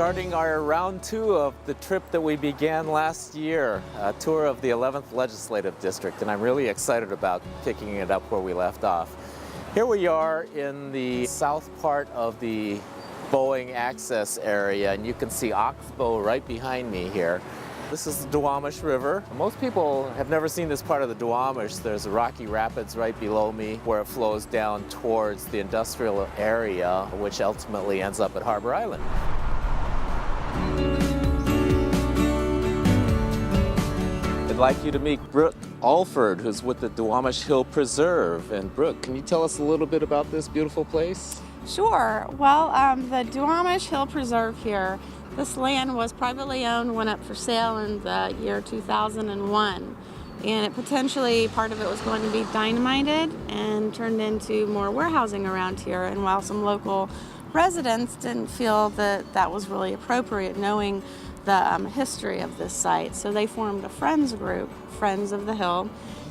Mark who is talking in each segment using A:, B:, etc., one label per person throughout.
A: starting our round 2 of the trip that we began last year, a tour of the 11th Legislative District, and I'm really excited about picking it up where we left off. Here we are in the south part of the Boeing access area, and you can see Oxbow right behind me here. This is the Duwamish River. Most people have never seen this part of the Duwamish. There's Rocky Rapids right below me where it flows down towards the industrial area, which ultimately ends up at Harbor Island. I'd like you to meet Brooke Alford, who's with the Duwamish Hill Preserve. And Brooke, can you tell us a little bit about this beautiful place?
B: Sure. Well, the Duwamish Hill Preserve here, this land was privately owned, went up for sale in the year 2001. And it potentially, part of it was going to be dynamited and turned into more warehousing around here. And while some local residents didn't feel that that was really appropriate, knowing the history of this site, so they formed a friends group, Friends of the Hill,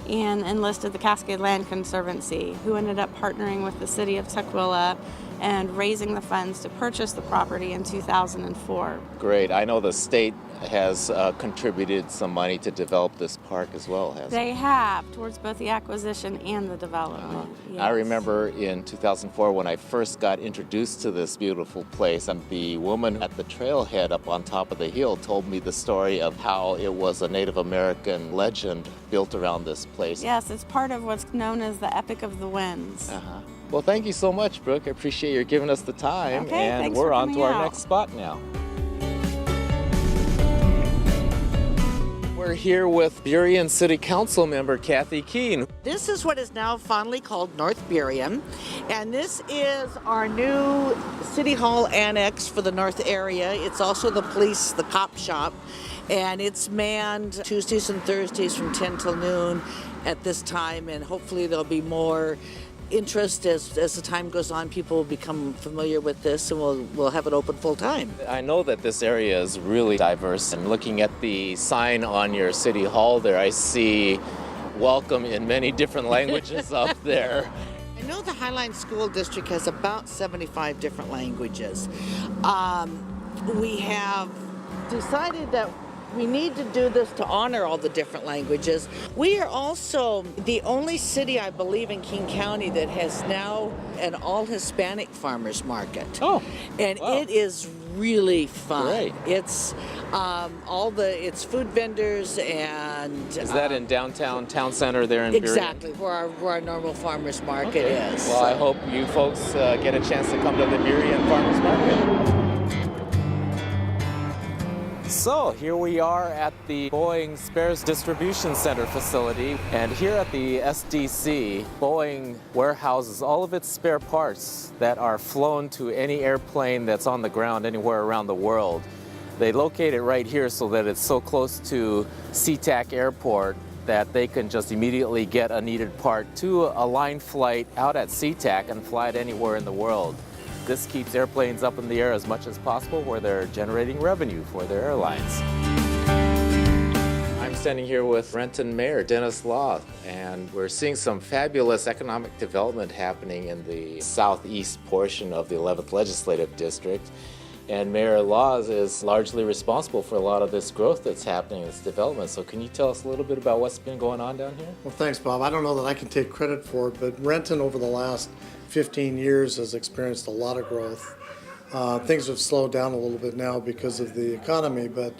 B: and enlisted the Cascade Land Conservancy, who ended up partnering with the city of Tukwila and raising the funds to purchase the property in 2004.
A: Great. I know the state has contributed some money to develop this park as well, hasn't it?
B: They have, towards both the acquisition and the development. Yes.
A: I remember in 2004 when I first got introduced to this beautiful place, and the woman at the trailhead up on top of the hill told me the story of how it was a Native American legend built around this place.
B: Yes, it's part of what's known as the Epic of the Winds.
A: Well, thank you so much, Brooke. I appreciate you giving us the time.
B: Okay,
A: and we're on to our next spot now. We're here with Burien City Council member Kathy Keene.
C: This is what is now fondly called North Burien, and this is our new City Hall annex for the north area. It's also the police, the cop shop, and it's manned Tuesdays and Thursdays from 10 till noon at this time, and hopefully there'll be more interest as the time goes on. People will become familiar with this, and we'll have it open full time.
A: I know that this area is really diverse, and looking at the sign on your city hall there, I see welcome in many different languages up there.
C: I know the Highline School District has about 75 different languages. We have decided that we need to do this to honor all the different languages. We are also the only city, I believe, in King County that has now an all-Hispanic farmers market.
A: Oh,
C: and
A: wow.
C: It is really fun.
A: Great.
C: It's it's food vendors and...
A: Is that in downtown town center there in Burien?
C: Exactly, where our normal farmers market is.
A: Well, I hope you folks get a chance to come to the Burien Farmers Market. So here we are at the Boeing Spares Distribution Center facility, and here at the SDC, Boeing warehouses all of its spare parts that are flown to any airplane that's on the ground anywhere around the world. They locate it right here so that it's so close to SeaTac Airport that they can just immediately get a needed part to a line flight out at SeaTac and fly it anywhere in the world. This keeps airplanes up in the air as much as possible where they're generating revenue for their airlines. I'm standing here with Renton Mayor Dennis Law, and we're seeing some fabulous economic development happening in the southeast portion of the 11th Legislative District. And Mayor Laws is largely responsible for a lot of this growth that's happening, this development. So can you tell us a little bit about what's been going on down here?
D: Well, thanks, Bob. I don't know that I can take credit for it, but Renton over the last 15 years has experienced a lot of growth. Things have slowed down a little bit now because of the economy, but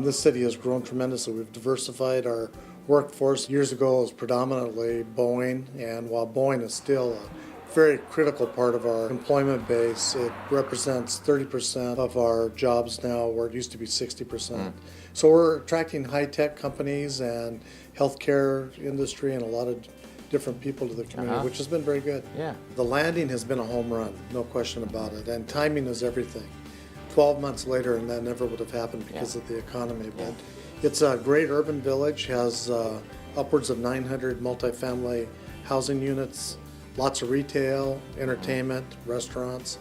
D: this city has grown tremendously. We've diversified our workforce. Years ago, it was predominantly Boeing, and while Boeing is still a very critical part of our employment base, it represents 30% of our jobs now, where it used to be 60%. So we're attracting high-tech companies and healthcare industry and a lot of different people to the community, which has been very good.
A: Yeah.
D: The landing has been a home run, no question about it, and timing is everything. 12 months later, and that never would have happened because of the economy. But it's a great urban village, has upwards of 900 multifamily housing units, lots of retail, entertainment, restaurants,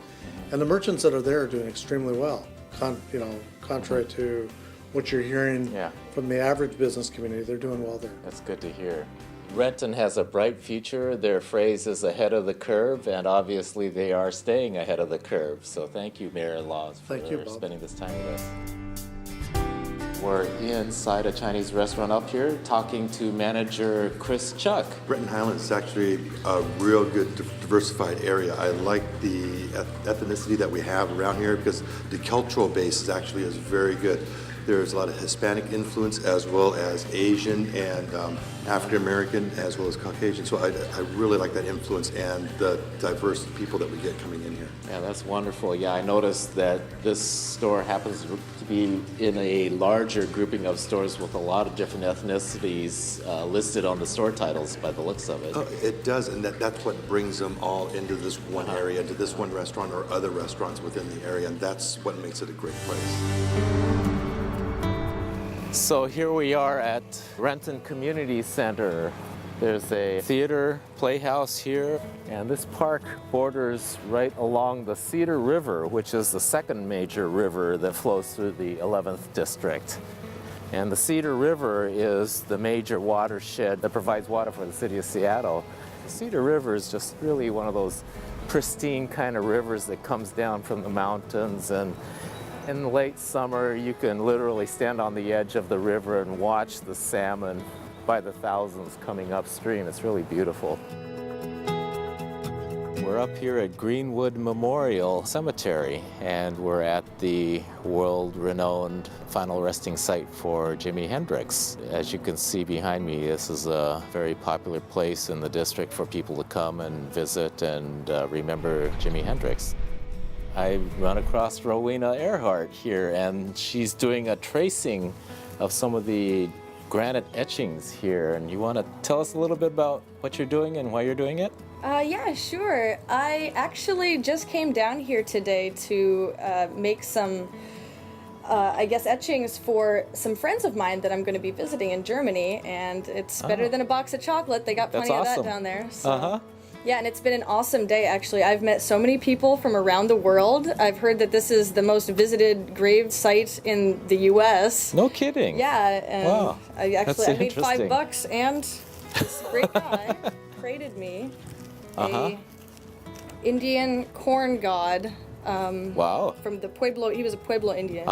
D: and the merchants that are there are doing extremely well. Contrary to what you're hearing from the average business community, they're doing well there.
A: That's good to hear. Renton has a bright future. Their phrase is ahead of the curve, and obviously they are staying ahead of the curve. So thank you, Mayor Laws, for spending this time with us. We're inside a Chinese restaurant up here talking to manager Chris Chuck.
E: Renton Highlands is actually a real good diversified area. I like the ethnicity that we have around here because the cultural base is very good. There's a lot of Hispanic influence as well as Asian and African American as well as Caucasian. So I really like that influence and the diverse people that we get coming in here.
A: Yeah, that's wonderful. Yeah, I noticed that this store happens to be in a larger grouping of stores with a lot of different ethnicities listed on the store titles by the looks of it.
E: It does, and that's what brings them all into this one area, into this one restaurant or other restaurants within the area, and that's what makes it a great place.
A: So here we are at Renton Community Center. There's a theater, playhouse here, and this park borders right along the Cedar River, which is the second major river that flows through the 11th district. And the Cedar River is the major watershed that provides water for the city of Seattle. The Cedar River is just really one of those pristine kind of rivers that comes down from the mountains, and in the late summer, you can literally stand on the edge of the river and watch the salmon by the thousands coming upstream. It's really beautiful. We're up here at Greenwood Memorial Cemetery, and we're at the world-renowned final resting site for Jimi Hendrix. As you can see behind me, this is a very popular place in the district for people to come and visit and remember Jimi Hendrix. I run across Rowena Earhart here, and she's doing a tracing of some of the granite etchings here. And you want to tell us a little bit about what you're doing and why you're doing it?
F: Yeah, sure. I actually just came down here today to make some, etchings for some friends of mine that I'm going to be visiting in Germany, and it's better than a box of chocolate. They got plenty of that down there. So. Yeah, and it's been an awesome day, actually. I've met so many people from around the world. I've heard that this is the most visited grave site in the U.S.
A: No kidding.
F: Yeah, and
A: wow.
F: I made $5, and this great guy traded me a Indian corn god.
A: Wow.
F: From the Pueblo. He was a Pueblo Indian.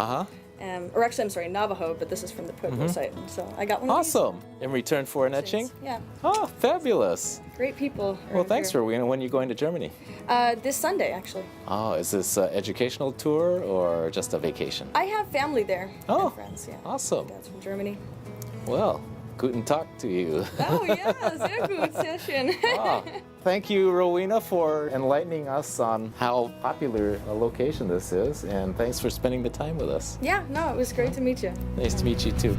F: Or actually, I'm sorry, Navajo, but this is from the Pueblo site. So I got one of these.
A: Awesome. In return for an etching?
F: Yeah.
A: Oh, fabulous.
F: Great people.
A: Well, thanks, Rowena. When are you going to Germany?
F: This Sunday, actually.
A: Oh, is this an educational tour or just a vacation?
F: I have family there.
A: Oh,
F: and friends, yeah.
A: Awesome.
F: My dad's from Germany.
A: Well, guten Tag to you.
F: Oh, yeah, sehr gut, sehr schön.
A: Thank you, Rowena, for enlightening us on how popular a location this is, and thanks for spending the time with us.
F: Yeah, no, it was great to meet you.
A: Nice to meet you, too.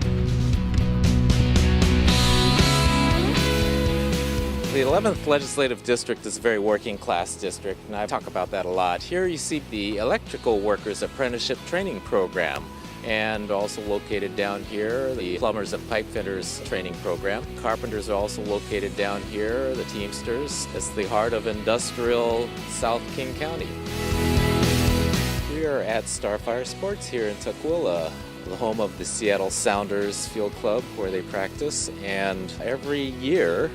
A: The 11th Legislative District is a very working class district, and I talk about that a lot. Here you see the Electrical Workers Apprenticeship Training Program, and also located down here, the Plumbers and Pipe Fitters Training Program. Carpenters are also located down here, the Teamsters. It's the heart of industrial South King County. We are at Starfire Sports here in Tukwila, the home of the Seattle Sounders Field Club, where they practice, and every year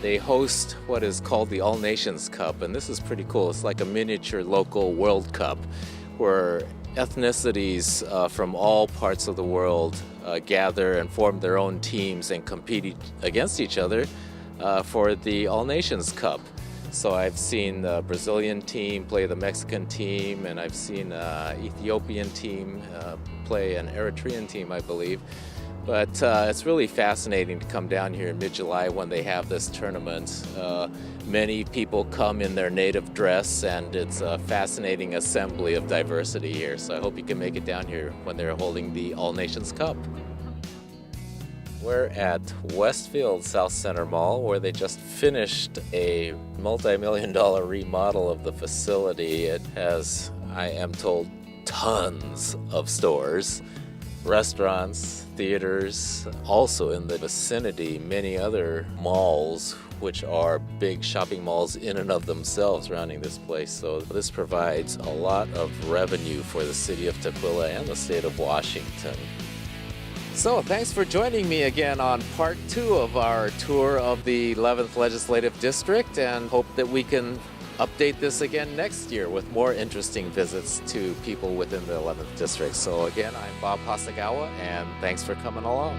A: they host what is called the All Nations Cup, and this is pretty cool. It's like a miniature local World Cup where ethnicities from all parts of the world gather and form their own teams and compete against each other for the All Nations Cup. So I've seen the Brazilian team play the Mexican team, and I've seen Ethiopian team play an Eritrean team, I believe. But it's really fascinating to come down here in mid-July when they have this tournament. Many people come in their native dress, and it's a fascinating assembly of diversity here. So I hope you can make it down here when they're holding the All Nations Cup. We're at Westfield South Center Mall, where they just finished a multi-million-dollar remodel of the facility. It has, I am told, tons of stores, restaurants, theaters, also in the vicinity, many other malls, which are big shopping malls in and of themselves surrounding this place. So this provides a lot of revenue for the city of Tukwila and the state of Washington. So thanks for joining me again on part 2 of our tour of the 11th Legislative District, and hope that we can update this again next year with more interesting visits to people within the 11th District. So again, I'm Bob Hasegawa, and thanks for coming along.